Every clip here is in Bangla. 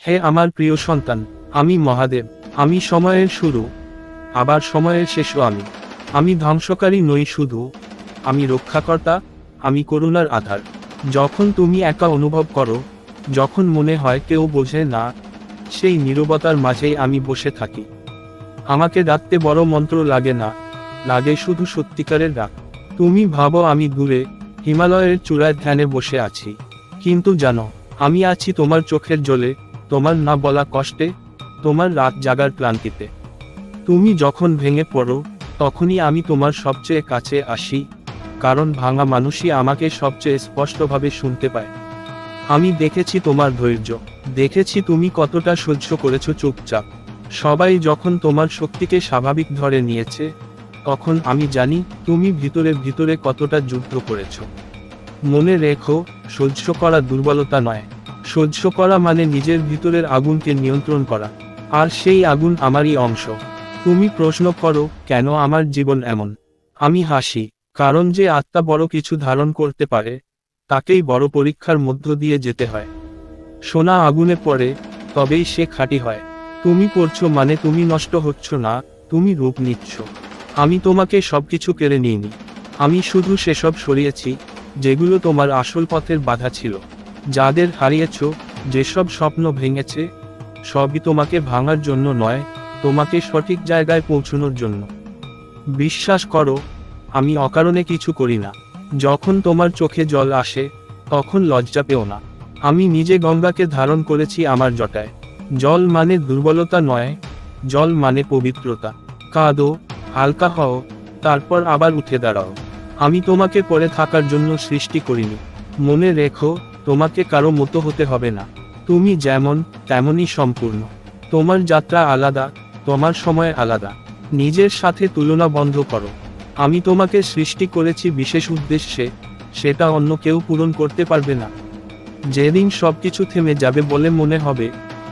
হে আমার প্রিয় সন্তান, আমি মহাদেব। আমি সময়ের শুরু, আবার সময়ের শেষও আমি। আমি ধ্বংসকারী নই শুধু, আমি রক্ষাকর্তা, আমি করুণার আধার। যখন তুমি একা অনুভব করো, যখন মনে হয় কেউ বোঝে না, সেই নীরবতার মাঝেই আমি বসে থাকি। আমাকে ডাকতে বড় মন্ত্র লাগে না, লাগে শুধু সত্যিকারের ডাক। তুমি ভাবো আমি দূরে হিমালয়ের চূড়ায় ধ্যানে বসে আছি, কিন্তু জানো, আমি আছি তোমার চোখের জলে, তোমার না বলা কষ্টে, তোমার রাত জাগার ক্লান্তিতে। তুমি যখন ভেঙে পড়ো, তখনই আমি তোমার সবচেয়ে কাছে আসি, কারণ ভাঙা মানুষই আমাকে সবচেয়ে স্পষ্টভাবে শুনতে পায়। আমি দেখেছি তোমার ধৈর্য, দেখেছি তুমি কতটা সহ্য করেছো চুপচাপ। সবাই যখন তোমার শক্তিকে স্বাভাবিক ধরে নিয়েছে, তখন আমি জানি তুমি ভিতরে ভিতরে কতটা যুদ্ধ করেছো। মনে রেখো, সহ্য করা দুর্বলতা নয়, সহ্য করা মানে নিজের ভিতরের আগুনকে নিয়ন্ত্রণ করা। আর সেই আগুন আমারই অংশ। তুমি প্রশ্ন করো কেন আমার জীবন এমন। আমি হাসি, কারণ যে আত্মা বড় কিছু ধারণ করতে পারে, তাকেই বড় পরীক্ষার মধ্য দিয়ে যেতে হয়। সোনা আগুনে পড়ে, তবেই সে খাঁটি হয়। তুমি পড়ছো মানে তুমি নষ্ট হচ্ছ না, তুমি রূপ নিচ্ছ। আমি তোমাকে সবকিছু কেড়ে নিইনি, আমি শুধু সেসব সরিয়েছি যেগুলো তোমার আসল পথের বাধা ছিল। যাদের হারিয়েছ, যেসব স্বপ্ন ভেঙেছে, সবই তোমাকে ভাঙার জন্য নয়, তোমাকে সঠিক জায়গায় পৌঁছানোর জন্য। বিশ্বাস করো, আমি অকারণে কিছু করি না। যখন তোমার চোখে জল আসে, তখন লজ্জা পেও না। আমি নিজে গঙ্গাকে ধারণ করেছি আমার জটায়। জল মানে দুর্বলতা নয়, জল মানে পবিত্রতা। কাঁদো, হালকা হও, তারপর আবার উঠে দাঁড়াও। আমি তোমাকে পড়ে থাকার জন্য সৃষ্টি করিনি। মনে রেখো, তোমাকে কারো মতো হতে হবে না। তুমি যেমন, তেমনই সম্পূর্ণ। তোমার যাত্রা আলাদা, তোমার সময় আলাদা। নিজের সাথে তুলনা বন্ধ করো। আমি তোমাকে সৃষ্টি করেছি বিশেষ উদ্দেশ্যে, সেটা অন্য কেউ পূরণ করতে পারবে না। যেদিন সবকিছু থেমে যাবে বলে মনে হবে,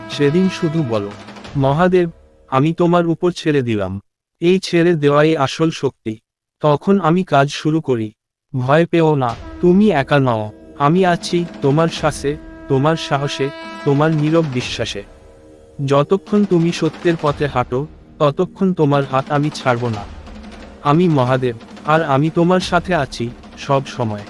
সেদিন শুধু বলো, মহাদেব, আমি তোমার উপর ছেড়ে দিলাম। এই ছেড়ে দেওয়াই আসল শক্তি। তখন আমি কাজ শুরু করি। ভয় পেও না, তুমি একা নও। আমি আছি তোমার শ্বাসে, তোমার সাহসে, তোমার নীরব বিশ্বাসে। যতক্ষণ তুমি সত্যের পথে হাঁটো, ততক্ষণ তোমার হাত আমি ছাড়ব না। আমি মহাদেব, আর আমি তোমার সাথে আছি সব সময়।